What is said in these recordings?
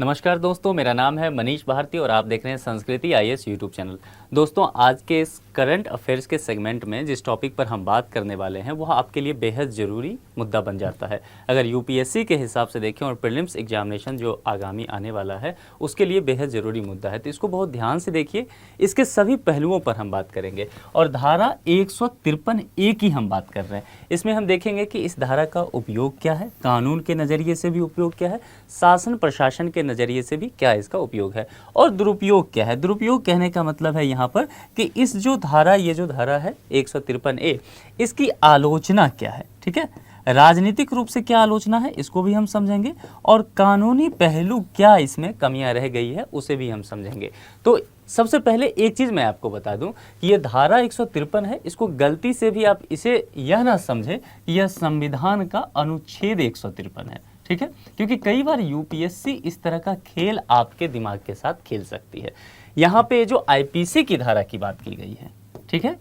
नमस्कार दोस्तों, मेरा नाम है मनीष भारती और आप देख रहे हैं संस्कृति आईएएस यूट्यूब चैनल। दोस्तों, आज के इस करंट अफेयर्स के सेगमेंट में जिस टॉपिक पर हम बात करने वाले हैं वह आपके लिए बेहद ज़रूरी मुद्दा बन जाता है। अगर यूपीएससी के हिसाब से देखें और प्रीलिम्स एग्जामिनेशन जो आगामी आने वाला है उसके लिए बेहद ज़रूरी मुद्दा है, तो इसको बहुत ध्यान से देखिए। इसके सभी पहलुओं पर हम बात करेंगे और धारा 153A की हम बात कर रहे हैं। इसमें हम देखेंगे कि इस धारा का उपयोग क्या है, कानून के नज़रिए से भी उपयोग क्या है, शासन प्रशासन के नज़रिए से भी क्या इसका उपयोग है और दुरुपयोग क्या है। दुरुपयोग कहने का मतलब है यहाँ पर कि इस जो धारा, ये जो धारा है 153A, इसकी आलोचना क्या है। ठीक है, राजनीतिक रूप से क्या आलोचना है इसको भी हम समझेंगे और कानूनी पहलू क्या इसमें कमियां रह गई है उसे भी हम समझेंगे। तो सबसे पहले एक चीज़ मैं आपको बता दूं कि यह धारा 153 है, इसको गलती से भी आप इसे यह ना समझे कि यह संविधान का अनुच्छेद 153 है। ठीक है, क्योंकि कई बार यूपीएससी इस तरह का खेल आपके दिमाग के साथ खेल सकती है। यहाँ पे जो आईपीसी की धारा की बात की गई है, ठीक है,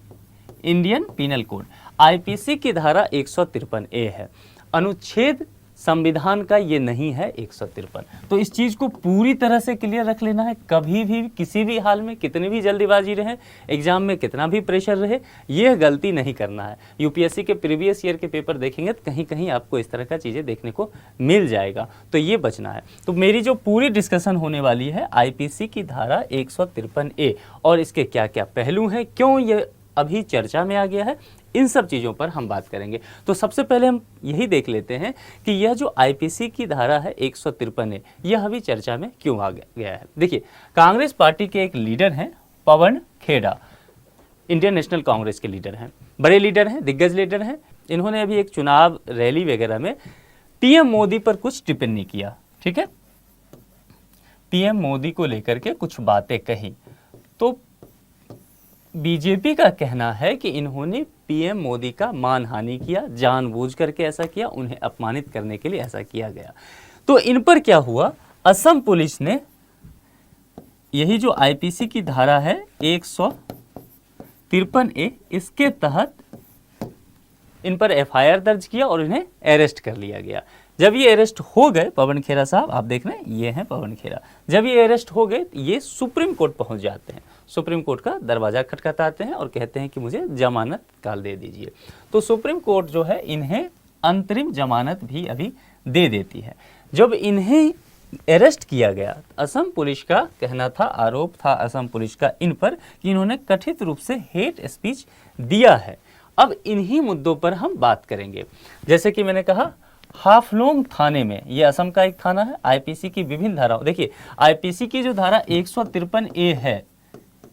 इंडियन पीनल कोड, आईपीसी की धारा 153A है, अनुच्छेद संविधान का ये नहीं है 153। तो इस चीज़ को पूरी तरह से क्लियर रख लेना है। कभी भी किसी भी हाल में कितनी भी जल्दीबाजी रहे, एग्जाम में कितना भी प्रेशर रहे, यह गलती नहीं करना है। यूपीएससी के प्रीवियस ईयर के पेपर देखेंगे तो कहीं कहीं आपको इस तरह का चीज़ें देखने को मिल जाएगा, तो ये बचना है। तो मेरी जो पूरी डिस्कशन होने वाली है आईपीसी की धारा 153A और इसके क्या क्या पहलू हैं, क्यों ये अभी चर्चा में आ गया है, इन सब चीज़ों पर हम बात करेंगे। तो सबसे पहले हम यही देख लेते हैं कि यह जो आईपीसी की धारा है 153A, यह अभी चर्चा में क्यों आ गया है। देखिए, कांग्रेस पार्टी के एक लीडर हैं पवन खेड़ा, इंडियन नेशनल कांग्रेस के लीडर हैं, बड़े लीडर हैं, दिग्गज लीडर हैं। इन्होंने अभी एक चुनाव रैली वगैरह में पीएम मोदी पर कुछ टिप्पणी किया। ठीक है, पीएम मोदी को लेकर के कुछ बातें कही। तो बीजेपी का कहना है कि इन्होंने पीएम मोदी का मानहानि किया, जानबूझ करके ऐसा किया, उन्हें अपमानित करने के लिए ऐसा किया गया। तो इन पर क्या हुआ, असम पुलिस ने यही जो आईपीसी की धारा है 153A, इसके तहत इन पर एफआईआर दर्ज किया और इन्हें अरेस्ट कर लिया गया। जब ये अरेस्ट हो गए, पवन खेड़ा साहब आप देख रहे हैं, ये हैं पवन खेड़ा, जब ये अरेस्ट हो गए ये सुप्रीम कोर्ट पहुंच जाते हैं। सुप्रीम कोर्ट का दरवाज़ा खटखटाते हैं और कहते हैं कि मुझे जमानत काल दे दीजिए। तो सुप्रीम कोर्ट जो है इन्हें अंतरिम जमानत भी अभी दे देती है। जब इन्हें अरेस्ट किया गया, असम पुलिस का कहना था, आरोप था असम पुलिस का इन पर कि इन्होंने कथित रूप से हेट स्पीच दिया है। अब इन्हीं मुद्दों पर हम बात करेंगे। जैसे कि मैंने कहा, हाफलोंग थाने में, ये असम का एक थाना है, आईपीसी की विभिन्न धाराओं, देखिए आईपीसी की जो धारा 153A है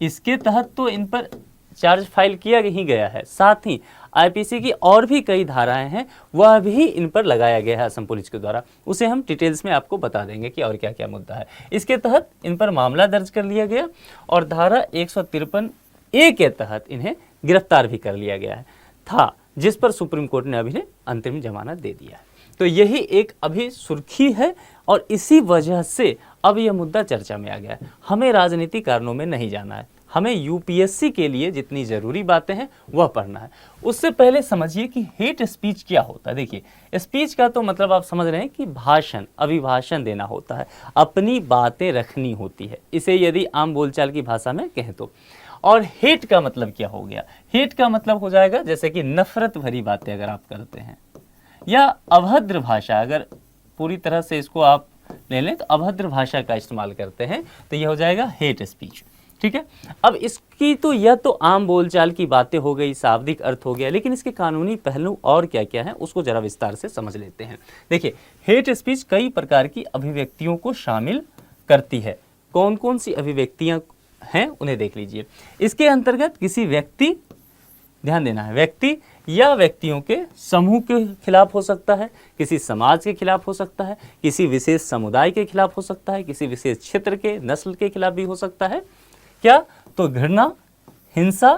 इसके तहत तो इन पर चार्ज फाइल किया ही गया है, साथ ही आईपीसी की और भी कई धाराएं हैं वह भी इन पर लगाया गया है असम पुलिस के द्वारा। उसे हम डिटेल्स में आपको बता देंगे कि और क्या क्या मुद्दा है। इसके तहत इन पर मामला दर्ज कर लिया गया और धारा 153A के तहत इन्हें गिरफ्तार भी कर लिया गया है था, जिस पर सुप्रीम कोर्ट ने अभी अंतरिम जमानत दे दिया है। तो यही एक अभी सुर्खी है और इसी वजह से अब यह मुद्दा चर्चा में आ गया है। हमें राजनीतिक कारणों में नहीं जाना है, हमें यूपीएससी के लिए जितनी ज़रूरी बातें हैं वह पढ़ना है। उससे पहले समझिए कि हेट स्पीच क्या होता है। देखिए, स्पीच का तो मतलब आप समझ रहे हैं कि भाषण, अभिभाषण देना होता है, अपनी बातें रखनी होती है, इसे यदि आम बोलचाल की भाषा में कहें तो। और हेट का मतलब क्या हो गया, हेट का मतलब हो जाएगा जैसे कि नफरत भरी बातें अगर आप करते हैं या अभद्र भाषा, अगर पूरी तरह से इसको आप ले लें तो अभद्र भाषा का इस्तेमाल करते हैं तो यह हो जाएगा हेट स्पीच। ठीक है, अब इसकी तो यह तो आम बोलचाल की बातें हो गई, शाब्दिक अर्थ हो गया, लेकिन इसके कानूनी पहलू और क्या क्या हैं उसको जरा विस्तार से समझ लेते हैं। देखिए, हेट स्पीच कई प्रकार की अभिव्यक्तियों को शामिल करती है। कौन कौन सी अभिव्यक्तियां हैं उन्हें देख लीजिए। इसके अंतर्गत किसी व्यक्ति, ध्यान देना है, व्यक्ति या व्यक्तियों के समूह के खिलाफ हो सकता है, किसी समाज के खिलाफ हो सकता है, किसी विशेष समुदाय के खिलाफ हो सकता है, किसी विशेष क्षेत्र के, नस्ल के खिलाफ भी हो सकता है। क्या तो घृणा, हिंसा,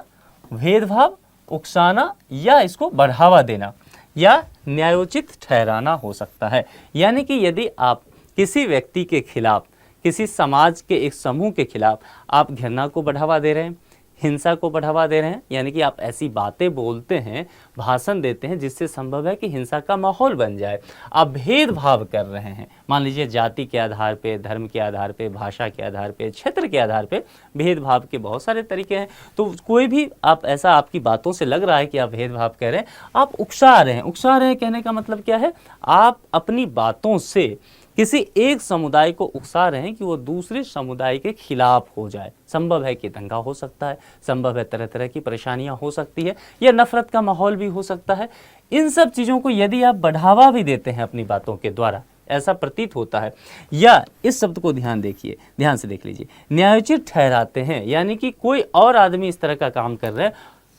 भेदभाव, उकसाना या इसको बढ़ावा देना या न्यायोचित ठहराना हो सकता है। यानी कि यदि आप किसी व्यक्ति के खिलाफ, किसी समाज के एक समूह के खिलाफ आप घृणा को बढ़ावा दे रहे हैं, हिंसा को बढ़ावा दे रहे हैं, यानी कि आप ऐसी बातें बोलते हैं, भाषण देते हैं जिससे संभव है कि हिंसा का माहौल बन जाए। आप भेदभाव कर रहे हैं, मान लीजिए जाति के आधार पे, धर्म के आधार पे, भाषा के आधार पे, क्षेत्र के आधार पे भेदभाव के बहुत सारे तरीके हैं। तो कोई भी आप ऐसा आपकी बातों से लग रहा है कि आप भेदभाव कर रहे हैं, आप उकसा रहे हैं। उकसा रहे हैं कहने का मतलब क्या है, आप अपनी बातों से किसी एक समुदाय को उकसा रहे हैं कि वो दूसरे समुदाय के खिलाफ हो जाए। संभव है कि दंगा हो सकता है, संभव है तरह तरह की परेशानियां हो सकती है, या नफरत का माहौल भी हो सकता है। इन सब चीज़ों को यदि आप बढ़ावा भी देते हैं अपनी बातों के द्वारा, ऐसा प्रतीत होता है, या इस शब्द को ध्यान से देख लीजिए, न्यायोचित ठहराते हैं, यानी कि कोई और आदमी इस तरह का काम कर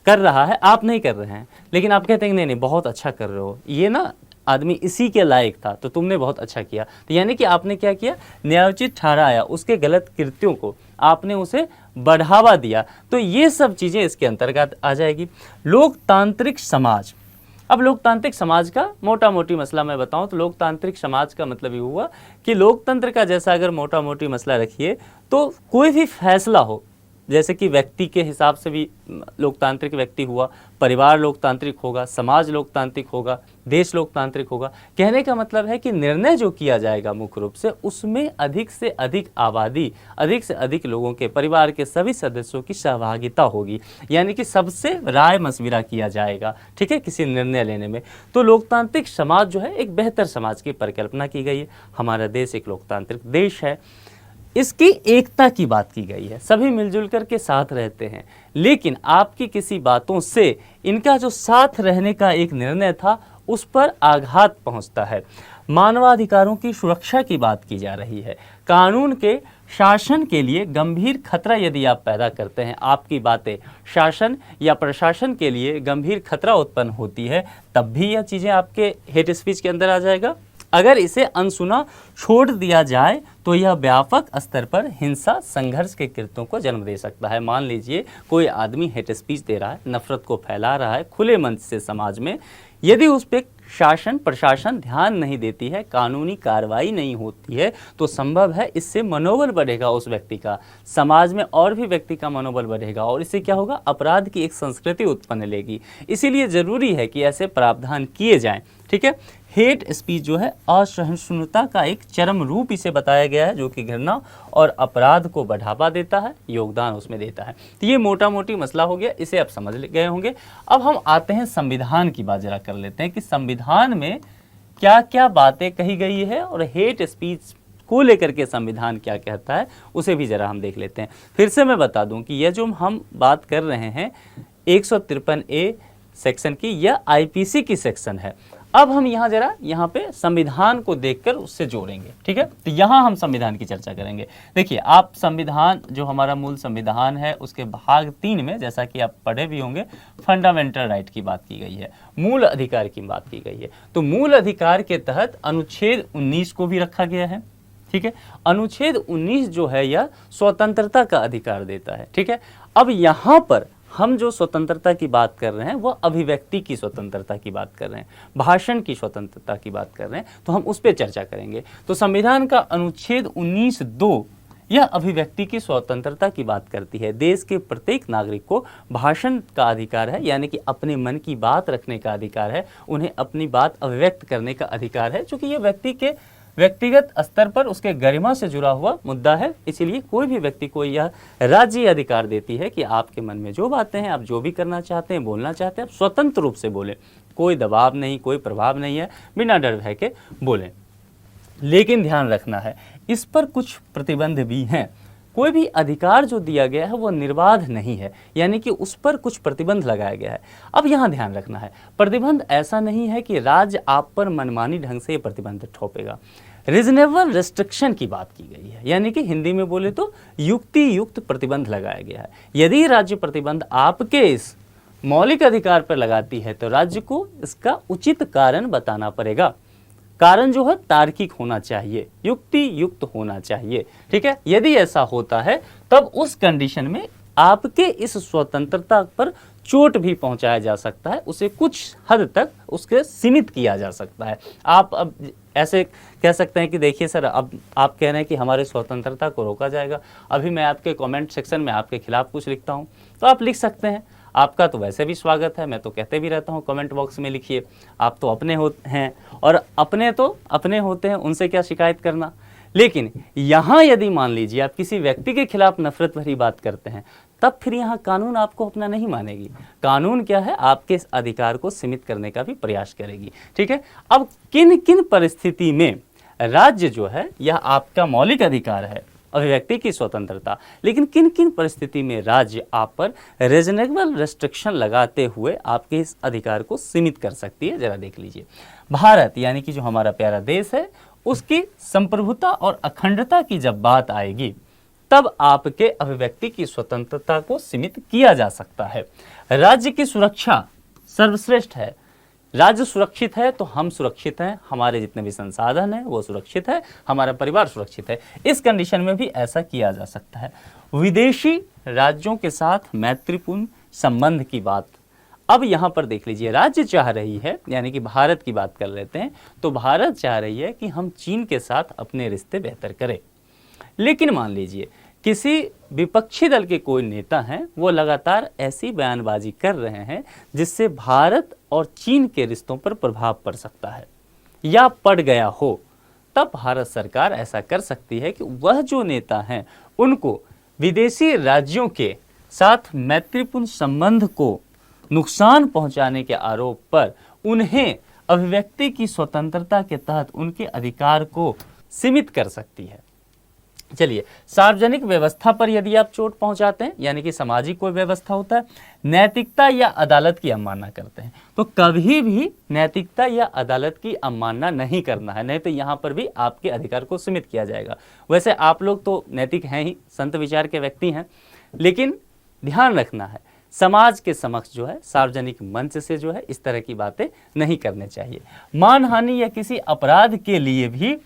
रहा है, आप नहीं कर रहे हैं, लेकिन आप कहते हैं नहीं बहुत अच्छा कर रहे हो, ये ना आदमी इसी के लायक था, तो तुमने बहुत अच्छा किया। तो यानी कि आपने क्या किया, न्यायोचित ठहराया, उसके गलत कृत्यों को आपने उसे बढ़ावा दिया। तो ये सब चीज़ें इसके अंतर्गत आ जाएगी। लोकतांत्रिक समाज, अब लोकतांत्रिक समाज का मोटा मोटी मसला मैं बताऊं तो लोकतांत्रिक समाज का मतलब ये हुआ कि लोकतंत्र का जैसा अगर मोटा मोटी मसला रखिए तो कोई भी फैसला हो, जैसे कि व्यक्ति के हिसाब से भी लोकतांत्रिक व्यक्ति हुआ, परिवार लोकतांत्रिक होगा, समाज लोकतांत्रिक होगा, देश लोकतांत्रिक होगा। कहने का मतलब है कि निर्णय जो किया जाएगा मुख्य रूप से उसमें अधिक से अधिक आबादी, अधिक से अधिक लोगों के, परिवार के सभी सदस्यों की सहभागिता होगी, यानी कि सबसे राय मशविरा किया जाएगा, ठीक है, किसी निर्णय लेने में। तो लोकतांत्रिक समाज जो है एक बेहतर समाज की परिकल्पना की गई है। हमारा देश एक लोकतांत्रिक देश है, इसकी एकता की बात की गई है, सभी मिलजुल कर के साथ रहते हैं। लेकिन आपकी किसी बातों से इनका जो साथ रहने का एक निर्णय था उस पर आघात पहुंचता है। मानवाधिकारों की सुरक्षा की बात की जा रही है, कानून के शासन के लिए गंभीर खतरा यदि आप पैदा करते हैं, आपकी बातें शासन या प्रशासन के लिए गंभीर खतरा उत्पन्न होती है, तब भी यह चीज़ें आपके हेट स्पीच के अंदर आ जाएगा। अगर इसे अनसुना छोड़ दिया जाए तो यह व्यापक स्तर पर हिंसा, संघर्ष के कृत्यों को जन्म दे सकता है। मान लीजिए कोई आदमी हेट स्पीच दे रहा है, नफरत को फैला रहा है खुले मंच से समाज में, यदि उस पर शासन प्रशासन ध्यान नहीं देती है, कानूनी कार्रवाई नहीं होती है, तो संभव है इससे मनोबल बढ़ेगा उस व्यक्ति का, समाज में और भी व्यक्ति का मनोबल बढ़ेगा, और इससे क्या होगा, अपराध की एक संस्कृति उत्पन्न लेगी। इसीलिए ज़रूरी है कि ऐसे प्रावधान किए जाएं, ठीक है। हेट स्पीच जो है असहिष्णुता का एक चरम रूप इसे बताया गया है, जो कि घृणा और अपराध को बढ़ावा देता है, योगदान उसमें देता है। तो ये मोटा मोटी मसला हो गया, इसे आप समझ गए होंगे। अब हम आते हैं संविधान की बात जरा कर लेते हैं कि संविधान में क्या क्या बातें कही गई है और हेट स्पीच को लेकर के संविधान क्या कहता है, उसे भी जरा हम देख लेते हैं। फिर से मैं बता दूं कि यह जो हम बात कर रहे हैं 153A सेक्शन की, यह आईपीसी की सेक्शन है। अब हम यहाँ पे संविधान को देखकर उससे जोड़ेंगे, ठीक है। तो यहाँ हम संविधान की चर्चा करेंगे। देखिए, आप संविधान जो हमारा मूल संविधान है उसके भाग 3 में, जैसा कि आप पढ़े भी होंगे, फंडामेंटल राइट की बात की गई है, मूल अधिकार की बात की गई है। तो मूल अधिकार के तहत अनुच्छेद 19 को भी रखा गया है, ठीक है। अनुच्छेद 19 जो है यह स्वतंत्रता का अधिकार देता है, ठीक है। अब यहाँ पर हम जो स्वतंत्रता की बात कर रहे हैं वह अभिव्यक्ति की स्वतंत्रता की बात कर रहे हैं, भाषण की स्वतंत्रता की बात कर रहे हैं, तो हम उस पर चर्चा करेंगे। तो संविधान का अनुच्छेद 19(2) यह अभिव्यक्ति की स्वतंत्रता की बात करती है। देश के प्रत्येक नागरिक को भाषण का अधिकार है, यानी कि अपने मन की बात रखने का अधिकार है, उन्हें अपनी बात अभिव्यक्त करने का अधिकार है, क्योंकि यह व्यक्ति के व्यक्तिगत स्तर पर उसके गरिमा से जुड़ा हुआ मुद्दा है। इसीलिए कोई भी व्यक्ति को यह राज्य अधिकार देती है कि आपके मन में जो बातें हैं, आप जो भी करना चाहते हैं, बोलना चाहते हैं, आप स्वतंत्र रूप से बोलें, कोई दबाव नहीं, कोई प्रभाव नहीं है, बिना डर भय के बोलें। लेकिन ध्यान रखना है, इस पर कुछ प्रतिबंध भी हैं। कोई भी अधिकार जो दिया गया है वो निर्बाध नहीं है, यानी कि उस पर कुछ प्रतिबंध लगाया गया है। अब यहाँ ध्यान रखना है, प्रतिबंध ऐसा नहीं है कि राज्य आप पर मनमानी ढंग से प्रतिबंध थोपेगा। रीजनेबल रेस्ट्रिक्शन की बात की गई है, यानी कि हिंदी में बोले तो युक्ति युक्त प्रतिबंध लगाया गया है। यदि राज्य प्रतिबंध आपके इस मौलिक अधिकार पर लगाती है तो राज्य को इसका उचित कारण बताना पड़ेगा। कारण जो है तार्किक होना चाहिए, युक्ति युक्त होना चाहिए, ठीक है। यदि ऐसा होता है तब उस कंडीशन में आपके इस स्वतंत्रता पर चोट भी पहुंचाया जा सकता है, उसे कुछ हद तक उसके सीमित किया जा सकता है। आप अब ऐसे कह सकते हैं कि देखिए सर, अब आप कह रहे हैं कि हमारे स्वतंत्रता को रोका जाएगा, अभी मैं आपके कमेंट सेक्शन में आपके खिलाफ कुछ लिखता हूं, तो आप लिख सकते हैं, आपका तो वैसे भी स्वागत है, मैं तो कहते भी रहता हूं कमेंट बॉक्स में लिखिए, आप तो अपने हैं और अपने तो अपने होते हैं, उनसे क्या शिकायत करना। लेकिन यहाँ यदि मान लीजिए आप किसी व्यक्ति के खिलाफ नफरत भरी बात करते हैं, तब फिर यहाँ कानून आपको अपना नहीं मानेगी। कानून क्या है, आपके इस अधिकार को सीमित करने का भी प्रयास करेगी। ठीक है, अब किन किन परिस्थिति में राज्य जो है, यह आपका मौलिक अधिकार है अभिव्यक्ति की स्वतंत्रता, लेकिन किन किन परिस्थिति में राज्य आप पर रीजनेबल रेस्ट्रिक्शन लगाते हुए आपके इस अधिकार को सीमित कर सकती है, जरा देख लीजिए। भारत यानी कि जो हमारा प्यारा देश है, उसकी संप्रभुता और अखंडता की जब बात आएगी, तब आपके अभिव्यक्ति की स्वतंत्रता को सीमित किया जा सकता है। राज्य की सुरक्षा सर्वश्रेष्ठ है, राज्य सुरक्षित है तो हम सुरक्षित हैं, हमारे जितने भी संसाधन हैं वो सुरक्षित है, हमारा परिवार सुरक्षित है। इस कंडीशन में भी ऐसा किया जा सकता है। विदेशी राज्यों के साथ मैत्रीपूर्ण संबंध की बात, अब यहाँ पर देख लीजिए, राज्य चाह रही है, यानी कि भारत की बात कर लेते हैं, तो भारत चाह रही है कि हम चीन के साथ अपने रिश्ते बेहतर करें। लेकिन मान लीजिए किसी विपक्षी दल के कोई नेता हैं, वो लगातार ऐसी बयानबाजी कर रहे हैं जिससे भारत और चीन के रिश्तों पर प्रभाव पड़ सकता है या पड़ गया हो, तब भारत सरकार ऐसा कर सकती है कि वह जो नेता हैं उनको विदेशी राज्यों के साथ मैत्रीपूर्ण संबंध को नुकसान पहुंचाने के आरोप पर उन्हें अभिव्यक्ति की स्वतंत्रता के तहत उनके अधिकार को सीमित कर सकती है। चलिए, सार्वजनिक व्यवस्था पर यदि आप चोट पहुंचाते हैं, यानी कि सामाजिक कोई व्यवस्था होता है, नैतिकता या अदालत की अवमानना करते हैं, तो कभी भी नैतिकता या अदालत की अवमानना नहीं करना है, नहीं तो यहाँ पर भी आपके अधिकार को सीमित किया जाएगा। वैसे आप लोग तो नैतिक हैं ही, संत विचार के व्यक्ति हैं, लेकिन ध्यान रखना है, समाज के समक्ष जो है, सार्वजनिक मंच से जो है, इस तरह की बातें नहीं करने चाहिए। मानहानि या किसी अपराध के लिए भी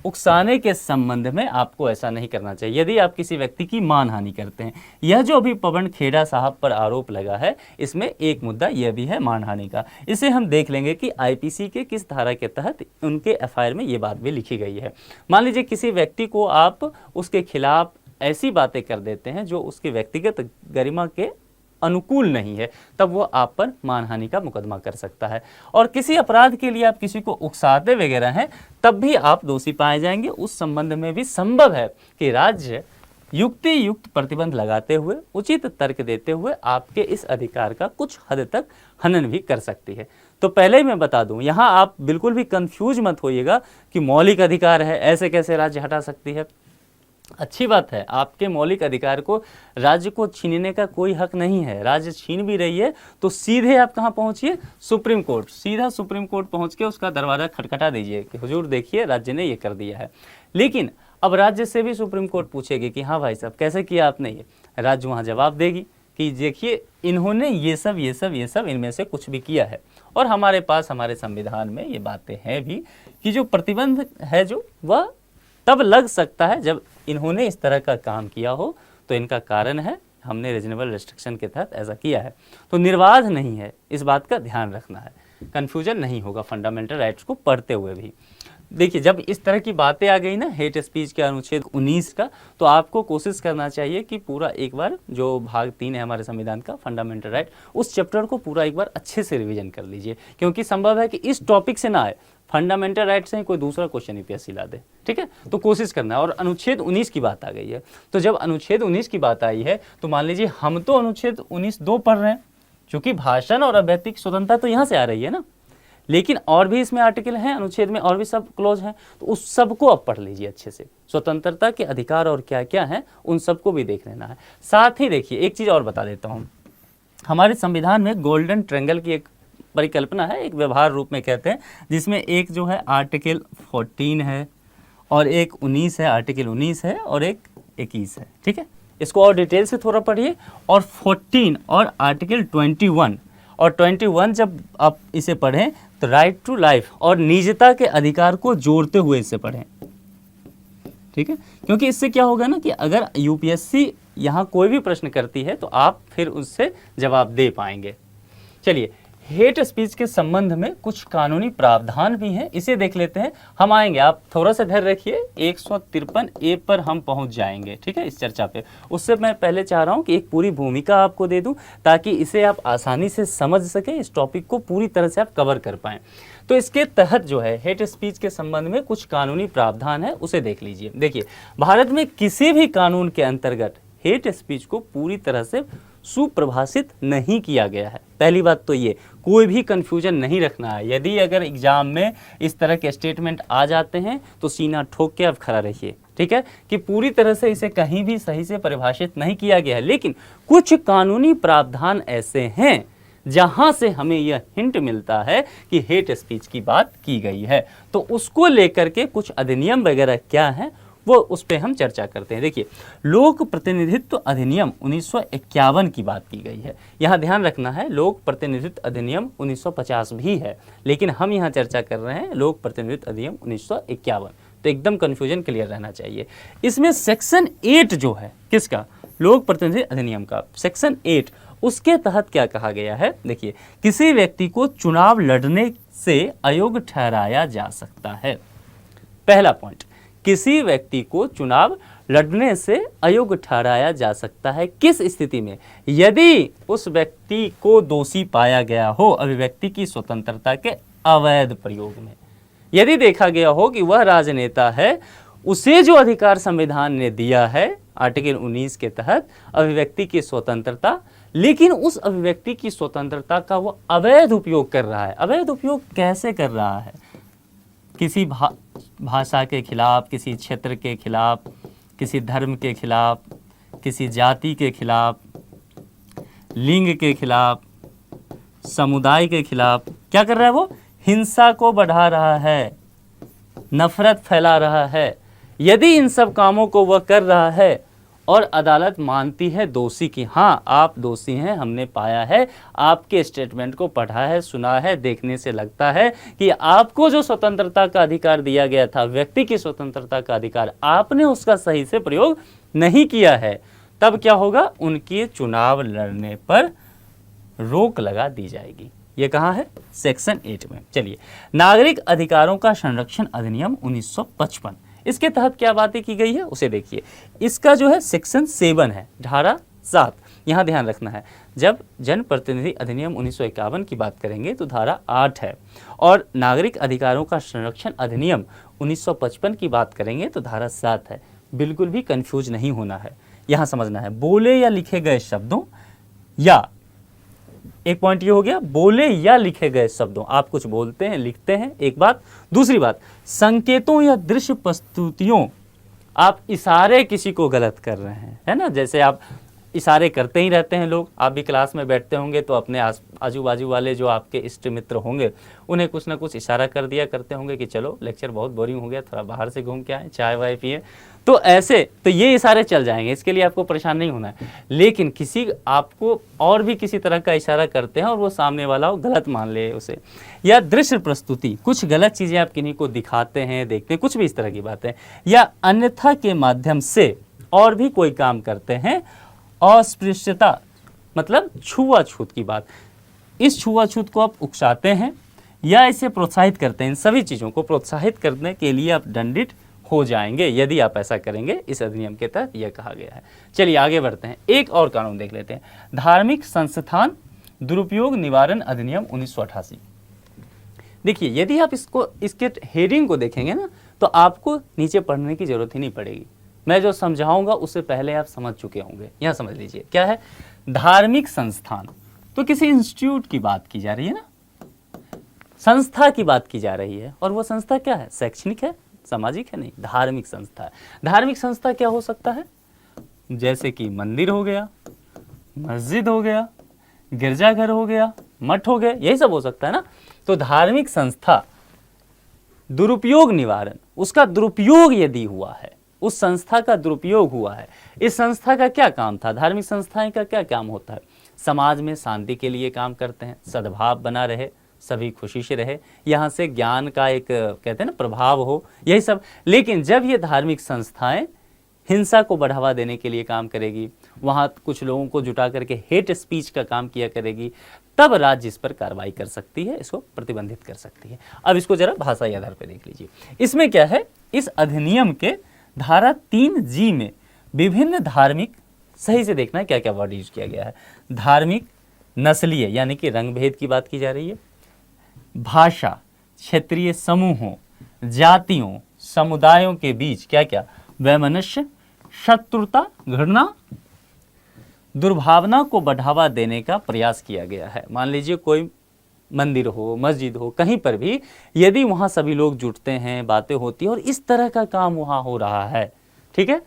उकसाने के संबंध में आपको ऐसा नहीं करना चाहिए। यदि आप किसी व्यक्ति की मानहानि करते हैं, यह जो अभी पवन खेड़ा साहब पर आरोप लगा है, इसमें एक मुद्दा यह भी है मानहानि का। इसे हम देख लेंगे कि आईपीसी के किस धारा के तहत उनके एफआईआर में ये बात भी लिखी गई है। मान लीजिए किसी व्यक्ति को आप उसके खिलाफ ऐसी बातें कर देते हैं जो उसके व्यक्तिगत गरिमा के अनुकूल नहीं है, तब वो आप पर मानहानि का मुकदमा कर सकता है। और किसी अपराध के लिए आप किसी को उकसाते वगैरह हैं, तब भी आप दोषी पाए जाएंगे। उस संबंध में भी संभव है कि राज्य युक्ति युक्त प्रतिबंध लगाते हुए, उचित तर्क देते हुए आपके इस अधिकार का कुछ हद तक हनन भी कर सकती है। तो पहले ही मैं बता दूं, यहाँ आप बिल्कुल भी कंफ्यूज मत होइएगा कि मौलिक अधिकार है, ऐसे कैसे राज्य हटा सकती है। अच्छी बात है, आपके मौलिक अधिकार को राज्य को छीनने का कोई हक नहीं है। राज्य छीन भी रही है तो सीधे आप कहाँ पहुँचिए, सुप्रीम कोर्ट, सीधा सुप्रीम कोर्ट पहुँच के उसका दरवाज़ा खटखटा दीजिए कि हुजूर देखिए राज्य ने ये कर दिया है। लेकिन अब राज्य से भी सुप्रीम कोर्ट पूछेगी कि हाँ भाई साहब कैसे किया आपने ये, राज्य वहाँ जवाब देगी कि देखिए इन्होंने ये सब इनमें से कुछ भी किया है। और हमारे पास हमारे संविधान में ये बातें हैं भी कि जो प्रतिबंध है जो वह तब लग सकता है जब इन्होंने इस तरह का काम किया हो, तो इनका कारण है हमने रीजनेबल रेस्ट्रिक्शन के तहत ऐसा किया है। तो निर्बाध नहीं है, इस बात का ध्यान रखना है, कन्फ्यूजन नहीं होगा फंडामेंटल राइट्स को पढ़ते हुए भी। देखिए जब इस तरह की बातें आ गई ना हेट स्पीच के अनुच्छेद 19 का, तो आपको कोशिश करना चाहिए कि पूरा एक बार जो भाग 3 है हमारे संविधान का फंडामेंटल राइट, उस चैप्टर को पूरा एक बार अच्छे से रिवीजन कर लीजिए, क्योंकि संभव है कि इस टॉपिक से ना आए, फंडामेंटल राइट से ही कोई दूसरा क्वेश्चन यूपीएससी ला दे। ठीक है, तो कोशिश करना है। और अनुच्छेद 19 की बात आ गई है, तो जब अनुच्छेद 19 की बात आई है तो मान लीजिए हम तो अनुच्छेद 19(2) पढ़ रहे हैं, क्योंकि भाषण और अभिव्यक्ति की स्वतंत्रता तो यहाँ से आ रही है ना, लेकिन और भी इसमें आर्टिकल हैं अनुच्छेद में, और भी सब क्लोज हैं, तो उस सब को अब पढ़ लीजिए अच्छे से। स्वतंत्रता के अधिकार और क्या क्या हैं उन सबको भी देख लेना है। साथ ही देखिए एक चीज़ और बता देता हूँ, हमारे संविधान में गोल्डन ट्रायंगल की एक परिकल्पना है, एक व्यवहार रूप में कहते हैं, जिसमें एक जो है आर्टिकल 14 है और एक 19 है, आर्टिकल 19 है और एक 21 है। ठीक है, इसको और डिटेल से थोड़ा पढ़िए। और 14 और आर्टिकल 21 और 21 जब आप इसे पढ़ें तो राइट टू लाइफ और निजता के अधिकार को जोड़ते हुए इसे पढ़ें। ठीक है, क्योंकि इससे क्या होगा ना कि अगर यूपीएससी यहाँ कोई भी प्रश्न करती है तो आप फिर उससे जवाब दे पाएंगे। चलिए, हेट स्पीच के संबंध में कुछ कानूनी प्रावधान भी हैं, इसे देख लेते हैं। हम आएंगे, आप थोड़ा सा धैर्य रखिए, 153A पर हम पहुंच जाएंगे, ठीक है, इस चर्चा पे। उससे मैं पहले चाह रहा हूं कि एक पूरी भूमिका आपको दे दूं ताकि इसे आप आसानी से समझ सकें, इस टॉपिक को पूरी तरह से आप कवर कर पाएं। तो इसके तहत जो है हेट स्पीच के संबंध में कुछ कानूनी प्रावधान है, उसे देख लीजिए। देखिए, भारत में किसी भी कानून के अंतर्गत हेट स्पीच को पूरी तरह से सुप्रभाषित नहीं किया गया है। पहली बात तो ये, कोई भी कंफ्यूजन नहीं रखना है। यदि अगर एग्जाम में इस तरह के स्टेटमेंट आ जाते हैं तो सीना ठोक के आप खड़ा रहिए, ठीक है, कि पूरी तरह से इसे कहीं भी सही से परिभाषित नहीं किया गया है। लेकिन कुछ कानूनी प्रावधान ऐसे हैं जहां से हमें यह हिंट मिलता है कि हेट स्पीच की बात की गई है। तो उसको लेकर के कुछ अधिनियम वगैरह क्या है वो उस पर हम चर्चा करते हैं। देखिए, लोक प्रतिनिधित्व अधिनियम 1951 की बात की गई है। यहाँ ध्यान रखना है, लोक प्रतिनिधित्व अधिनियम 1950 भी है, लेकिन हम यहाँ चर्चा कर रहे हैं लोक प्रतिनिधित्व अधिनियम 1951। तो एकदम कंफ्यूजन क्लियर रहना चाहिए। इसमें सेक्शन 8 जो है किसका, लोक प्रतिनिधित्व अधिनियम का सेक्शन 8, उसके तहत क्या कहा गया है। देखिए, किसी व्यक्ति को चुनाव लड़ने से अयोग्य ठहराया जा सकता है। पहला पॉइंट, किसी व्यक्ति को चुनाव लड़ने से अयोग्य ठहराया जा सकता है। किस स्थिति में, यदि उस व्यक्ति को दोषी पाया गया हो अभिव्यक्ति की स्वतंत्रता के अवैध प्रयोग में। यदि देखा गया हो कि वह राजनेता है, उसे जो अधिकार संविधान ने दिया है आर्टिकल 19 के तहत अभिव्यक्ति की स्वतंत्रता, लेकिन उस अभिव्यक्ति की स्वतंत्रता का वो अवैध उपयोग कर रहा है। अवैध उपयोग कैसे कर रहा है, किसी भाषा के खिलाफ, किसी क्षेत्र के खिलाफ, किसी धर्म के खिलाफ, किसी जाति के खिलाफ, लिंग के खिलाफ, समुदाय के खिलाफ क्या कर रहा है, वो हिंसा को बढ़ा रहा है, नफरत फैला रहा है। यदि इन सब कामों को वह कर रहा है और अदालत मानती है दोषी की, हाँ आप दोषी हैं, हमने पाया है, आपके स्टेटमेंट को पढ़ा है, सुना है, देखने से लगता है कि आपको जो स्वतंत्रता का अधिकार दिया गया था, व्यक्ति की स्वतंत्रता का अधिकार, आपने उसका सही से प्रयोग नहीं किया है, तब क्या होगा, उनके चुनाव लड़ने पर रोक लगा दी जाएगी। ये कहाँ है, सेक्शन 8 में। चलिए, नागरिक अधिकारों का संरक्षण अधिनियम 1955, इसके तहत क्या बातें की गई है उसे देखिए। इसका जो है सेक्शन 7 है, धारा 7। यहाँ ध्यान रखना है, जब जन प्रतिनिधि अधिनियम 1951 की बात करेंगे तो धारा 8 है, और नागरिक अधिकारों का संरक्षण अधिनियम 1955 की बात करेंगे तो धारा 7 है। बिल्कुल भी कंफ्यूज नहीं होना है, यहाँ समझना है, बोले या लिखे गए शब्दों, या एक पॉइंट ये हो गया, बोले या लिखे गए शब्दों, आप कुछ बोलते हैं, लिखते हैं, एक बात। दूसरी बात, संकेतों या दृश्य प्रस्तुतियों, आप इशारे किसी को गलत कर रहे हैं, है ना, जैसे आप इशारे करते ही रहते हैं लोग। आप भी क्लास में बैठते होंगे तो अपने आजू बाजू वाले जो आपके इष्ट मित्र होंगे उन्हें कुछ ना कुछ इशारा कर दिया करते होंगे कि चलो लेक्चर बहुत बोरिंग हो गया, थोड़ा बाहर से घूम के आए, चाय वाय पिए। तो ऐसे तो ये इशारे चल जाएंगे, इसके लिए आपको परेशान नहीं होना है। लेकिन किसी आपको और भी किसी तरह का इशारा करते हैं और वो सामने वाला हो गलत मान ले उसे, या दृश्य प्रस्तुति, कुछ गलत चीज़ें आप किन्हीं को दिखाते हैं, देखते हैं, कुछ भी इस तरह की बातें, या अन्यथा के माध्यम से और भी कोई काम करते हैं, अस्पृश्यता मतलब छुआछूत की बात, इस छुआछूत को आप उकसाते हैं या इसे प्रोत्साहित करते हैं, इन सभी चीज़ों को प्रोत्साहित करने के लिए आप दंडित हो जाएंगे यदि आप ऐसा करेंगे। इस अधिनियम के तहत यह कहा गया है। चलिए आगे बढ़ते हैं, एक और कानून देख लेते हैं, धार्मिक संस्थान दुरुपयोग निवारण अधिनियम 1988। देखिए, यदि आप इसके हेडिंग को देखेंगे ना तो आपको नीचे पढ़ने की जरूरत ही नहीं पड़ेगी। मैं जो समझाऊंगा उससे पहले आप समझ चुके होंगे। यहाँ समझ लीजिए क्या है, धार्मिक संस्थान, तो किसी इंस्टीट्यूट की बात की जा रही है ना, संस्था की बात की जा रही है, और वो संस्था क्या है, शैक्षणिक है, सामाजिक है, नहीं, धार्मिक संस्था है। धार्मिक संस्था क्या हो सकता है, जैसे कि मंदिर हो गया, मस्जिद हो गया, गिरजाघर हो गया, मठ हो गया, यही सब हो सकता है ना। तो धार्मिक संस्था दुरुपयोग निवारण, उसका दुरुपयोग यदि हुआ है, उस संस्था का दुरुपयोग हुआ है, इस संस्था का क्या काम था, धार्मिक संस्थाएं का क्या काम होता है, समाज में शांति के लिए काम करते हैं, सद्भाव बना रहे, सभी खुशी से रहे, यहाँ से ज्ञान का एक कहते हैं ना प्रभाव हो, यही सब। लेकिन जब ये धार्मिक संस्थाएं हिंसा को बढ़ावा देने के लिए काम करेगी, वहाँ कुछ लोगों को जुटा करके हेट स्पीच का काम किया करेगी, तब राज्य इस पर कार्रवाई कर सकती है, इसको प्रतिबंधित कर सकती है। अब इसको जरा भाषाई आधार पर देख लीजिए। इसमें क्या है, इस अधिनियम के धारा 3G में विभिन्न धार्मिक, सही से देखना है क्या क्या वर्ड यूज किया गया है, धार्मिक, नस्लीय यानी कि रंग भेद की बात की जा रही है, भाषा, क्षेत्रीय समूहों, जातियों, समुदायों के बीच क्या क्या वैमनस्य, शत्रुता, घृणा, दुर्भावना को बढ़ावा देने का प्रयास किया गया है। मान लीजिए कोई मंदिर हो, मस्जिद हो, कहीं पर भी यदि वहाँ सभी लोग जुटते हैं, बातें होती हैं और इस तरह का काम वहाँ हो रहा है, ठीक है,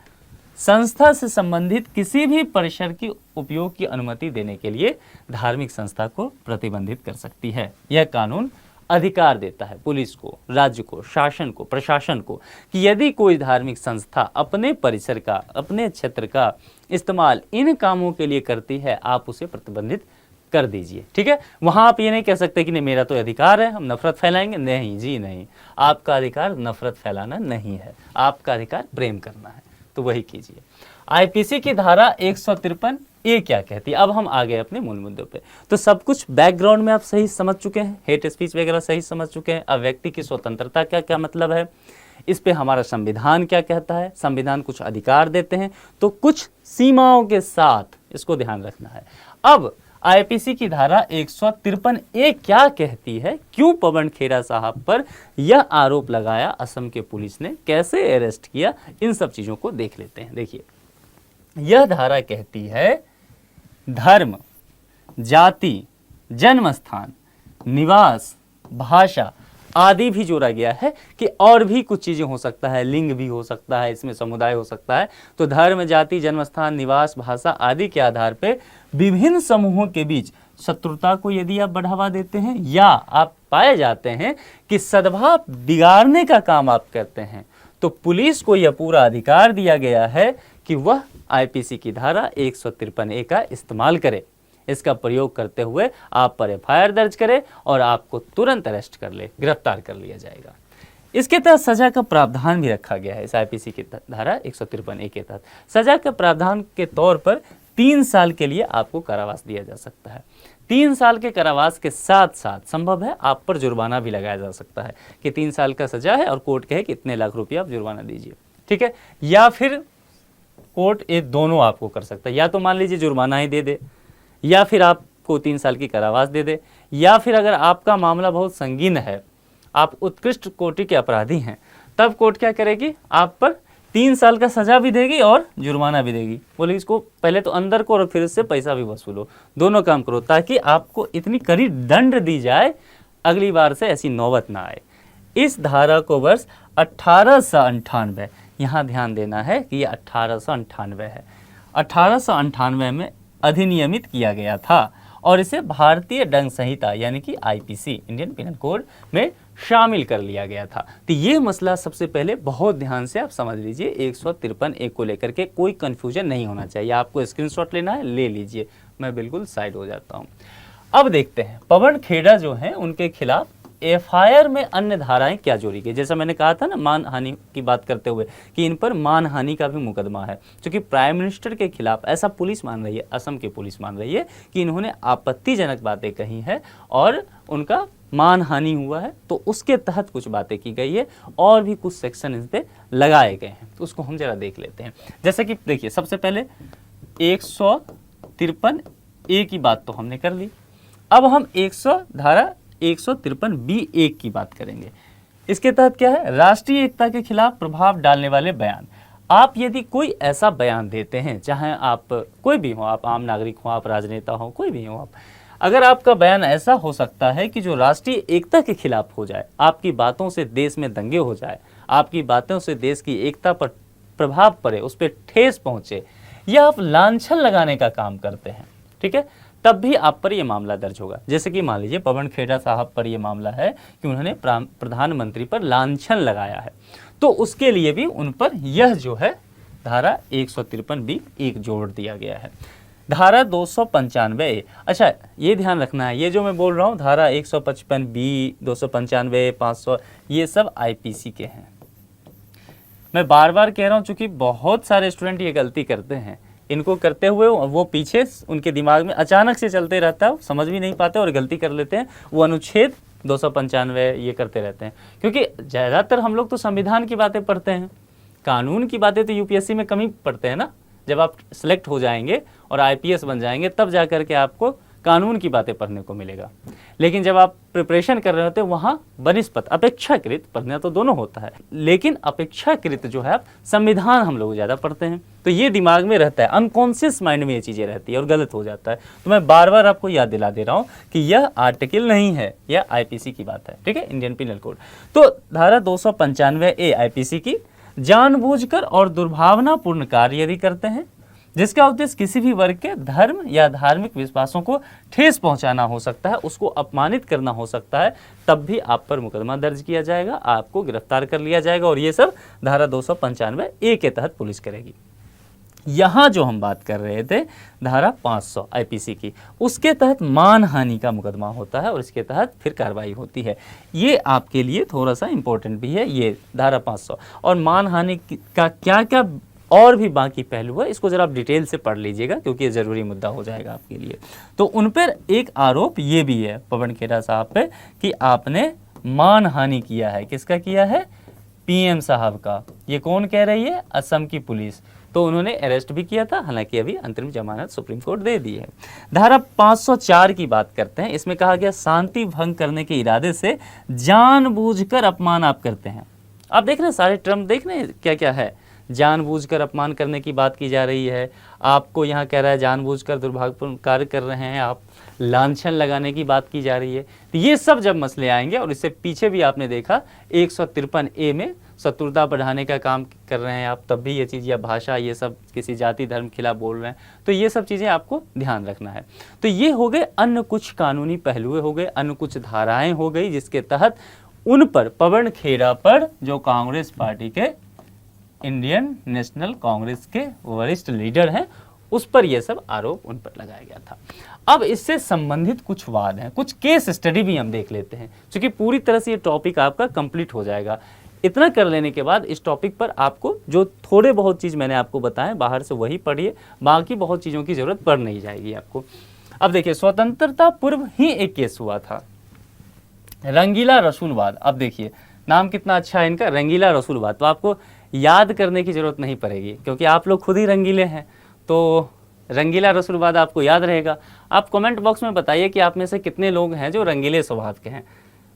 संस्था से संबंधित किसी भी परिसर के उपयोग की अनुमति देने के लिए धार्मिक संस्था को प्रतिबंधित कर सकती है। यह कानून अधिकार देता है पुलिस को, राज्य को, शासन को, प्रशासन को कि यदि कोई धार्मिक संस्था अपने परिसर का, अपने क्षेत्र का इस्तेमाल इन कामों के लिए करती है, आप उसे प्रतिबंधित कर दीजिए। ठीक है, वहां आप ये नहीं कह सकते कि नहीं मेरा तो अधिकार है, हम नफरत फैलाएंगे, नहीं जी नहीं, आपका अधिकार नफरत फैलाना नहीं है, आपका अधिकार प्रेम करना है, तो वही कीजिए। आईपीसी की धारा 153 ये क्या कहती है। अब हम आ गए अपने मूल मुद्दों पे। तो सब कुछ बैकग्राउंड में आप सही समझ चुके हैं, हेट स्पीच वगैरह सही समझ चुके हैं। अब व्यक्ति की स्वतंत्रता क्या क्या मतलब है, इस पे हमारा संविधान क्या कहता है, संविधान कुछ अधिकार देते हैं तो कुछ सीमाओं के साथ, इसको ध्यान रखना है। अब आईपीसी की धारा 153 ए क्या कहती है, क्यों पवन खेड़ा साहब पर यह आरोप लगाया, असम के पुलिस ने कैसे अरेस्ट किया, इन सब चीजों को देख लेते हैं। देखिए, यह धारा कहती है धर्म, जाति, जन्म स्थान, निवास, भाषा आदि भी जोड़ा गया है कि और भी कुछ चीजें हो सकता है, लिंग भी हो सकता है, इसमें समुदाय हो सकता है। तो धर्म, जाति, जन्म स्थान, निवास, भाषा आदि के आधार पे विभिन्न समूहों के बीच शत्रुता को यदि आप बढ़ावा देते हैं या आप पाए जाते हैं कि सद्भाव बिगाड़ने का काम आप करते हैं, तो पुलिस को यह पूरा अधिकार दिया गया है कि वह आईपीसी की धारा 153 ए का इस्तेमाल करे, इसका प्रयोग करते हुए आप पर एफआईआर दर्ज करे और आपको तुरंत अरेस्ट कर ले, गिरफ्तार कर लिया जाएगा। इसके तहत सजा का प्रावधान भी रखा गया है। इस आईपीसी की धारा 153 ए के तहत सजा के प्रावधान के तौर पर 3 साल के लिए आपको कारावास दिया जा सकता है। 3 साल के कारावास के साथ साथ संभव है आप पर जुर्माना भी लगाया जा सकता है कि 3 साल का सजा है और कोर्ट कहे कि इतने लाख रुपया आप जुर्माना दीजिए। ठीक है, या फिर कोर्ट ये दोनों आपको कर सकता है, या तो मान लीजिए जुर्माना ही दे दे या फिर आपको 3 साल की कारावास दे दे, या फिर अगर आपका मामला बहुत संगीन है, आप उत्कृष्ट कोटि के अपराधी हैं, तब कोर्ट क्या करेगी, आप पर 3 साल का सजा भी देगी और जुर्माना भी देगी। बोले इसको पहले तो अंदर को और फिर इससे पैसा भी वसूलो, दोनों काम करो ताकि आपको इतनी कड़ी दंड दी जाए अगली बार से ऐसी नौबत ना आए। इस धारा को वर्ष 1898, यहाँ ध्यान देना है कि ये 1898 है, 1898 में अधिनियमित किया गया था और इसे भारतीय दंड संहिता यानी कि आईपीसी, इंडियन पिनल कोड में शामिल कर लिया गया था। तो ये मसला सबसे पहले बहुत ध्यान से आप समझ लीजिए, 153 ए को लेकर के कोई कंफ्यूजन नहीं होना चाहिए। आपको स्क्रीनशॉट लेना है, ले लीजिए, मैं बिल्कुल साइड हो जाता हूँ। अब देखते हैं पवन खेड़ा जो हैं उनके खिलाफ एफआईआर में अन्य धाराएं क्या जोड़ी गई। जैसा मैंने कहा था ना मानहानि की बात करते हुए कि इन पर मानहानि का भी मुकदमा है, क्योंकि प्राइम मिनिस्टर के खिलाफ ऐसा पुलिस मान रही है, असम की पुलिस मान रही है कि इन्होंने आपत्तिजनक बातें कही हैं और उनका मानहानि हुआ है, तो उसके तहत कुछ बातें की गई है और भी कुछ सेक्शन इस पर लगाए गए हैं, तो उसको हम जरा देख लेते हैं। जैसे कि देखिए, सबसे पहले 153 ए की बात तो हमने कर ली, अब हम धारा 153 बी1 की बात करेंगे। इसके तहत क्या है, राष्ट्रीय एकता के खिलाफ प्रभाव डालने वाले बयान। आप यदि कोई ऐसा बयान देते हैं, चाहे आप कोई भी हो, आप आम नागरिक हो, आप राजनेता हो, कोई भी हो आप, अगर आपका बयान ऐसा हो सकता है कि जो राष्ट्रीय एकता के खिलाफ हो जाए, आपकी बातों से देश में दंगे हो जाए, आपकी बातों से देश की एकता पर प्रभाव पड़े, उस पर ठेस पहुंचे, या आप लांछन लगाने का काम करते हैं, ठीक है, तब भी आप पर यह मामला दर्ज होगा। जैसे कि मान लीजिए पवन खेड़ा साहब पर यह मामला है कि उन्होंने प्रधानमंत्री पर लांछन लगाया है, तो उसके लिए भी उन पर यह जो है धारा 153 बी 1 जोड़ दिया गया है। धारा 295, अच्छा ये ध्यान रखना है, ये जो मैं बोल रहा हूँ धारा 155 बी, 295, 500, ये सब आईपीसी के हैं। मैं बार बार कह रहा हूँ, चूंकि बहुत सारे स्टूडेंट ये गलती करते हैं, इनको करते हुए वो पीछे उनके दिमाग में अचानक से चलते रहता है, समझ भी नहीं पाते और गलती कर लेते हैं, वो अनुच्छेद 295 ये करते रहते हैं। क्योंकि ज़्यादातर हम लोग तो संविधान की बातें पढ़ते हैं, कानून की बातें तो यूपीएससी में कम ही पढ़ते हैं ना। जब आप सिलेक्ट हो जाएंगे और आईपीएस बन जाएंगे तब जा कर के आपको कानून की बातें पढ़ने को मिलेगा। लेकिन जब आप प्रिपरेशन कर रहे होते हैं वहाँ बनिस्पत अपेक्षाकृत पढ़ना तो दोनों होता है, लेकिन अपेक्षाकृत जो है आप संविधान हम लोग ज़्यादा पढ़ते हैं, तो ये दिमाग में रहता है, अनकॉन्शियस माइंड में ये चीज़ें रहती है और गलत हो जाता है। तो मैं बार बार आपको याद दिला दे रहा हूँ कि यह आर्टिकल नहीं है, यह आईपीसी की बात है, ठीक है, इंडियन पिनल कोड। तो धारा 295A आईपीसी की, जानबूझकर और दुर्भावनापूर्ण कार्य यदि करते हैं जिसका उद्देश्य किसी भी वर्ग के धर्म या धार्मिक विश्वासों को ठेस पहुंचाना हो सकता है, उसको अपमानित करना हो सकता है, तब भी आप पर मुकदमा दर्ज किया जाएगा, आपको गिरफ्तार कर लिया जाएगा और ये सब धारा 295A के तहत पुलिस करेगी। यहाँ जो हम बात कर रहे थे धारा 500 आईपीसी की, उसके तहत मानहानि का मुकदमा होता है और इसके तहत फिर कार्रवाई होती है। ये आपके लिए थोड़ा सा इंपॉर्टेंट भी है, ये धारा 500 और मानहानि का क्या क्या और भी बाकी पहलू है, इसको जरा आप डिटेल से पढ़ लीजिएगा क्योंकि ये ज़रूरी मुद्दा हो जाएगा आपके लिए। तो उन पर एक आरोप ये भी है पवन खेड़ा साहब पे कि आपने मानहानि किया है। किसका किया है? पीएम साहब का। ये कौन कह रही है? असम की पुलिस। तो उन्होंने अरेस्ट भी किया था, हालांकि अभी अंतरिम जमानत सुप्रीम कोर्ट दे दी है। धारा 504 की बात करते हैं, इसमें कहा गया शांति भंग करने के इरादे से जानबूझकर अपमान आप करते हैं। आप देख रहे हैं सारे टर्म, देख रहे हैं क्या क्या है। जानबूझकर अपमान करने की बात की जा रही है, आपको यहाँ कह रहा है जानबूझकर दुर्भाग्यपूर्ण कार्य कर रहे हैं आप, लांछन लगाने की बात की जा रही है। तो ये सब जब मसले आएंगे, और इससे पीछे भी आपने देखा 153A में शत्रुता बढ़ाने का काम कर रहे हैं आप, तब भी ये चीज़, या भाषा, ये सब किसी जाति धर्म खिलाफ बोल रहे हैं, तो ये सब चीज़ें आपको ध्यान रखना है। तो ये हो गए अन्य कुछ कानूनी पहलुएं, हो गए अन्य कुछ धाराएं हो गई जिसके तहत उन पर, पवन खेड़ा पर, जो कांग्रेस पार्टी के, इंडियन नेशनल कांग्रेस के वरिष्ठ लीडर हैं, उस पर यह सब आरोप उन पर लगाया गया था। अब इससे संबंधित कुछ वाद हैं, कुछ केस स्टडी भी हम देख लेते हैं, क्योंकि पूरी तरह से ये टॉपिक आपका कंप्लीट हो जाएगा। इतना कर लेने के बाद इस टॉपिक पर आपको जो थोड़े बहुत चीज़ मैंने आपको बताएं बाहर से वही पढ़िए, बाकी बहुत चीज़ों की ज़रूरत पड़ नहीं जाएगी आपको। अब देखिए, स्वतंत्रता पूर्व ही एक केस हुआ था, रंगीला रसूलवाद। अब देखिए नाम कितना अच्छा है इनका, रंगीला रसूलवाद। तो आपको याद करने की ज़रूरत नहीं पड़ेगी क्योंकि आप लोग खुद ही रंगीले हैं, तो रंगीला रसूलवाद आपको याद रहेगा। आप कमेंट बॉक्स में बताइए कि आप में से कितने लोग हैं जो रंगीले स्वभाव के हैं।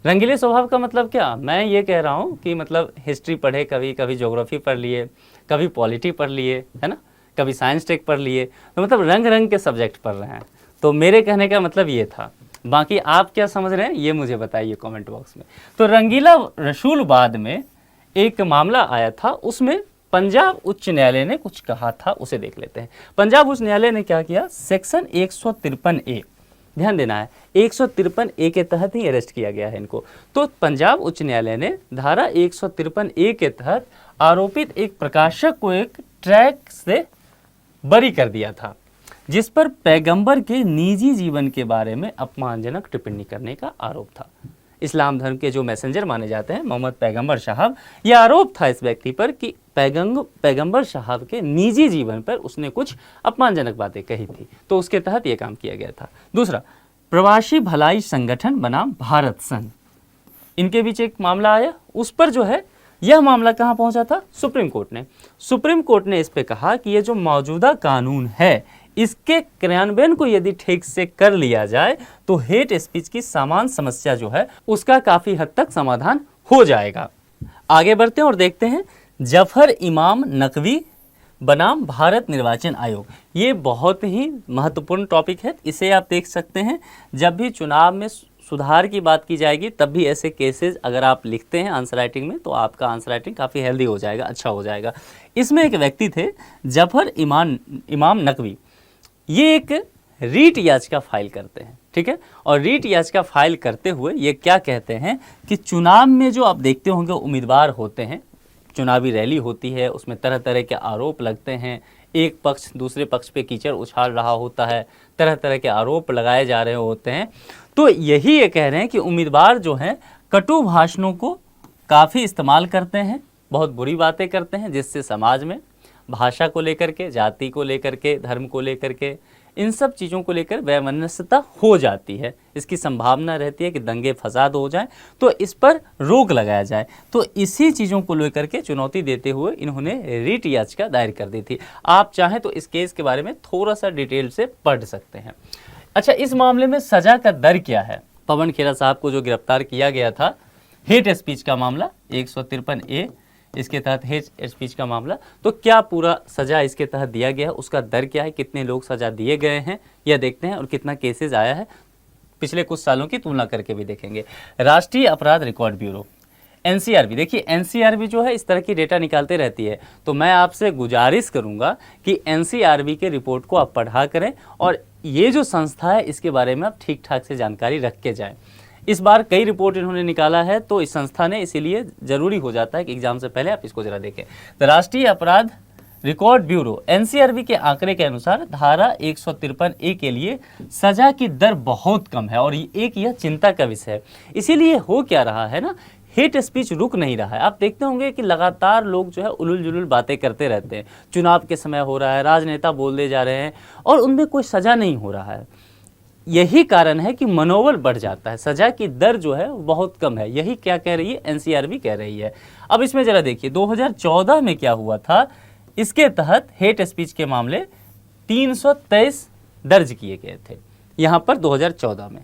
रंगीले स्वभाव का मतलब क्या? मैं ये कह रहा हूँ कि मतलब हिस्ट्री पढ़े, कभी कभी ज्योग्राफी पढ़ लिए, कभी पॉलिटी पढ़ लिए, है ना, कभी साइंस टेक पढ़ लिए, तो मतलब रंग रंग के सब्जेक्ट पढ़ रहे हैं। तो मेरे कहने का मतलब ये था, बाकी आप क्या समझ रहे हैं ये मुझे बताइए कमेंट बॉक्स में। तो रंगीला रसूलवाद में एक मामला आया था, उसमें पंजाब उच्च न्यायालय ने कुछ कहा था, उसे देख लेते हैं। पंजाब उच्च न्यायालय ने क्या किया? सेक्शन 153A, ध्यान देना है, 153A के तहत ही अरेस्ट किया गया है इनको। तो पंजाब उच्च न्यायालय ने धारा 153A के तहत आरोपित एक प्रकाशक को एक ट्रैक से बरी कर दिया था, जिस पर पैगंबर के निजी जीवन के बारे में अपमानजनक टिप्पणी करने का आरोप था। इस्लाम धर्म के जो मैसेंजर माने जाते हैं मोहम्मद पैगंबर साहब, यह आरोप था इस व्यक्ति पर कि पैगंबर साहब के निजी जीवन पर उसने कुछ अपमानजनक बातें कही थी, तो उसके तहत यह काम किया गया था। दूसरा, प्रवासी भलाई संगठन बनाम भारत संघ, इनके बीच एक मामला आया, उस पर जो है यह मामला कहाँ पहुंचा था? सुप्रीम कोर्ट ने। सुप्रीम कोर्ट ने इस पे कहा कि ये जो मौजूदा कानून है, इसके क्रियान्वयन को यदि ठीक से कर लिया जाए तो हेट स्पीच की समान समस्या जो है उसका काफी हद तक समाधान हो जाएगा। आगे बढ़ते हैं और देखते हैं जफर इमाम नकवी बनाम भारत निर्वाचन आयोग। ये बहुत ही महत्वपूर्ण टॉपिक है, इसे आप देख सकते हैं। जब भी चुनाव में सुधार की बात की जाएगी तब भी ऐसे केसेस अगर आप लिखते हैं आंसर राइटिंग में, तो आपका आंसर राइटिंग काफ़ी हेल्दी हो जाएगा, अच्छा हो जाएगा। इसमें एक व्यक्ति थे जफर इमाम नकवी, ये एक रीट याचिका फाइल करते हैं, ठीक है। और रीट याचिका फाइल करते हुए ये क्या कहते हैं कि चुनाव में जो आप देखते होंगे उम्मीदवार होते हैं, चुनावी रैली होती है, उसमें तरह तरह के आरोप लगते हैं, एक पक्ष दूसरे पक्ष पे कीचड़ उछाल रहा होता है, तरह तरह के आरोप लगाए जा रहे होते हैं। तो यही ये कह रहे हैं कि उम्मीदवार जो हैं कटु भाषणों को काफ़ी इस्तेमाल करते हैं, बहुत बुरी बातें करते हैं, जिससे समाज में भाषा को लेकर के, जाति को लेकर के, धर्म को लेकर के, इन सब चीज़ों को लेकर वैमनस्यता हो जाती है। इसकी संभावना रहती है कि दंगे फसाद हो जाएं, तो इस पर रोक लगाया जाए। तो इसी चीज़ों को लेकर के चुनौती देते हुए इन्होंने रिट याचिका दायर कर दी थी। आप चाहें तो इस केस के बारे में थोड़ा सा डिटेल से पढ़ सकते हैं। अच्छा, इस मामले में सज़ा का दर क्या है? पवन खेरा साहब को जो गिरफ्तार किया गया था, हेट स्पीच का मामला 153A, इसके तहत हेट स्पीच का मामला, तो क्या पूरा सज़ा इसके तहत दिया गया है, उसका दर क्या है, कितने लोग सज़ा दिए गए हैं, यह देखते हैं, और कितना केसेस आया है, पिछले कुछ सालों की तुलना करके भी देखेंगे। राष्ट्रीय अपराध रिकॉर्ड ब्यूरो NCRB, देखिए NCRB जो है इस तरह की डेटा निकालते रहती है, तो मैं आपसे गुजारिश करूंगा कि NCRB के रिपोर्ट को आप पढ़ा करें और ये जो संस्था है इसके बारे में आप ठीक ठाक से जानकारी रख के जाएं। इस बार कई रिपोर्ट इन्होंने निकाला है, तो इस संस्था ने, इसीलिए ज़रूरी हो जाता है कि एग्जाम से पहले आप इसको ज़रा देखें। तो राष्ट्रीय अपराध रिकॉर्ड ब्यूरो NCRB के आंकड़े के अनुसार धारा 153A के लिए सज़ा की दर बहुत कम है, और यह चिंता का विषय है। इसीलिए हो क्या रहा है ना, हेट स्पीच रुक नहीं रहा है। आप देखते होंगे कि लगातार लोग जो है उलूल जुलूल बातें करते रहते हैं। चुनाव के समय हो रहा है, राजनेता बोलते जा रहे हैं और उनमें कोई सज़ा नहीं हो रहा है। यही कारण है कि मनोबल बढ़ जाता है, सज़ा की दर जो है बहुत कम है। यही क्या कह रही है NCRB कह रही है। अब इसमें ज़रा देखिए 2014 में क्या हुआ था। इसके तहत हेट स्पीच के मामले 323 दर्ज किए गए थे यहाँ पर 2014 में।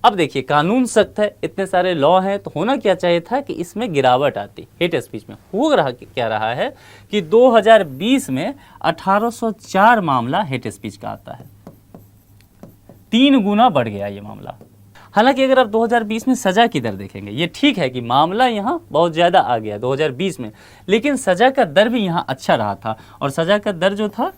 अब देखिए कानून सख्त है, इतने सारे लॉ हैं, तो होना क्या चाहिए था कि इसमें गिरावट आती। हेट स्पीच में हो रहा क्या रहा है कि 2020 में 1804 मामला हेट स्पीच का आता है, 3 गुना बढ़ गया ये मामला। हालांकि अगर आप 2020 में सज़ा की दर देखेंगे, ये ठीक है कि मामला यहाँ बहुत ज़्यादा आ गया 2020 में, लेकिन सज़ा का दर भी यहाँ अच्छा रहा था, और सज़ा का दर जो था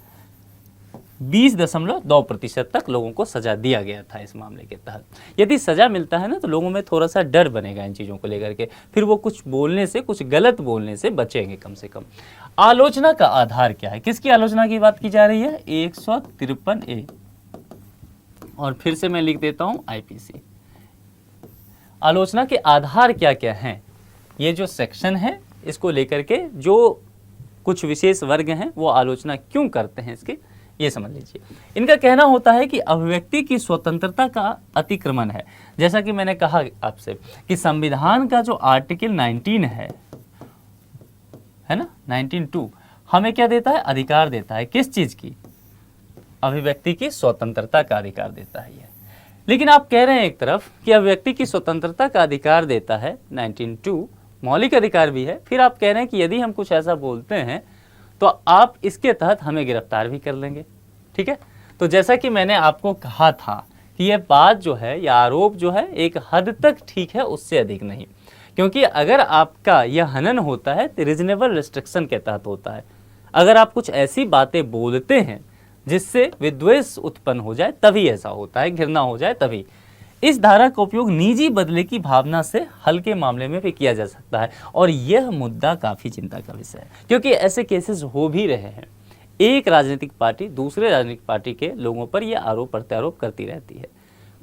20.2% तक लोगों को सज़ा दिया गया था इस मामले के तहत। यदि सज़ा मिलता है ना, तो लोगों में थोड़ा सा डर बनेगा इन चीज़ों को लेकर के, फिर वो कुछ बोलने से, कुछ गलत बोलने से बचेंगे कम से कम। आलोचना का आधार क्या है, किसकी आलोचना की बात की जा रही है? 153A, और फिर से मैं लिख देता हूँ IPC। आलोचना के आधार क्या क्या हैं, ये जो सेक्शन है इसको लेकर के जो कुछ विशेष वर्ग हैं वो आलोचना क्यों करते हैं इसकी, ये समझ लीजिए। इनका कहना होता है कि अभिव्यक्ति की स्वतंत्रता का अतिक्रमण है। जैसा कि मैंने कहा आपसे कि संविधान का जो आर्टिकल 19 है ना, 19(2) हमें क्या देता है? अधिकार देता है। किस चीज़ की? अभिव्यक्ति की स्वतंत्रता का अधिकार देता है ये। लेकिन आप कह रहे हैं एक तरफ कि अभिव्यक्ति की स्वतंत्रता का अधिकार देता है 19(2), मौलिक अधिकार भी है, फिर आप कह रहे हैं कि यदि हम कुछ ऐसा बोलते हैं तो आप इसके तहत हमें गिरफ्तार भी कर लेंगे। ठीक है, तो जैसा कि मैंने आपको कहा था कि यह बात जो है, यह आरोप जो है एक हद तक ठीक है, उससे अधिक नहीं। क्योंकि अगर आपका यह हनन होता है तो रीजनेबल रिस्ट्रिक्शन के तहत होता है। अगर आप कुछ ऐसी बातें बोलते हैं जिससे विद्वेष उत्पन्न हो जाए तभी ऐसा होता है, घृणा हो जाए तभी। इस धारा का उपयोग निजी बदले की भावना से हल्के मामले में भी किया जा सकता है, और यह मुद्दा काफ़ी चिंता का विषय है, क्योंकि ऐसे केसेस हो भी रहे हैं। एक राजनीतिक पार्टी दूसरे राजनीतिक पार्टी के लोगों पर यह आरोप प्रत्यारोप करती रहती है।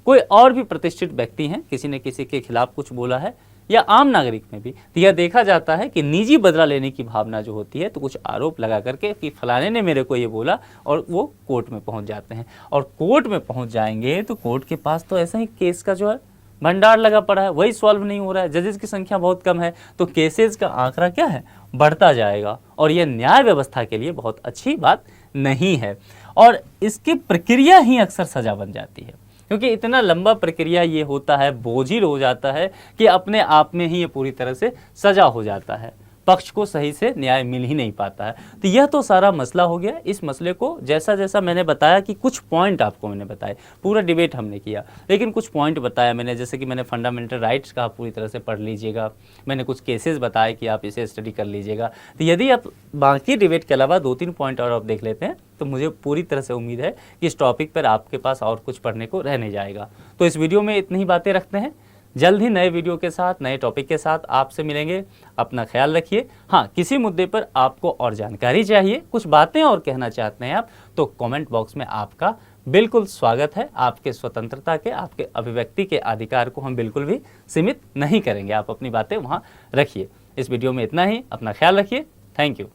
कोई और भी प्रतिष्ठित व्यक्ति हैं, किसी ने किसी के खिलाफ कुछ बोला है, या आम नागरिक में भी, तो यह देखा जाता है कि निजी बदला लेने की भावना जो होती है, तो कुछ आरोप लगा करके कि फलाने ने मेरे को ये बोला, और वो कोर्ट में पहुंच जाते हैं। और कोर्ट में पहुंच जाएंगे तो कोर्ट के पास तो ऐसा ही केस का जो है भंडार लगा पड़ा है, वही सॉल्व नहीं हो रहा है, जजेस की संख्या बहुत कम है, तो केसेस का आंकड़ा क्या है? बढ़ता जाएगा, और यह न्याय व्यवस्था के लिए बहुत अच्छी बात नहीं है। और इसकी प्रक्रिया ही अक्सर सजा बन जाती है, क्योंकि इतना लंबा प्रक्रिया ये होता है, बोझिल हो जाता है कि अपने आप में ही ये पूरी तरह से सजा हो जाता है, पक्ष को सही से न्याय मिल ही नहीं पाता है। तो यह तो सारा मसला हो गया। इस मसले को जैसा जैसा मैंने बताया कि कुछ पॉइंट आपको मैंने बताए, पूरा डिबेट हमने किया, लेकिन कुछ पॉइंट बताया मैंने, जैसे कि मैंने फंडामेंटल राइट्स का पूरी तरह से पढ़ लीजिएगा, मैंने कुछ केसेस बताए कि आप इसे स्टडी कर लीजिएगा। तो यदि आप बाकी डिबेट के अलावा 2-3 पॉइंट और आप देख लेते हैं तो मुझे पूरी तरह से उम्मीद है कि इस टॉपिक पर आपके पास और कुछ पढ़ने को रह नहीं जाएगा। तो इस वीडियो में इतनी ही बातें रखते हैं, जल्द ही नए वीडियो के साथ, नए टॉपिक के साथ आपसे मिलेंगे। अपना ख्याल रखिए। हाँ, किसी मुद्दे पर आपको और जानकारी चाहिए, कुछ बातें और कहना चाहते हैं आप, तो कमेंट बॉक्स में आपका बिल्कुल स्वागत है। आपके स्वतंत्रता के, आपके अभिव्यक्ति के अधिकार को हम बिल्कुल भी सीमित नहीं करेंगे। आप अपनी बातें वहाँ रखिए। इस वीडियो में इतना ही। अपना ख्याल रखिए। Thank you.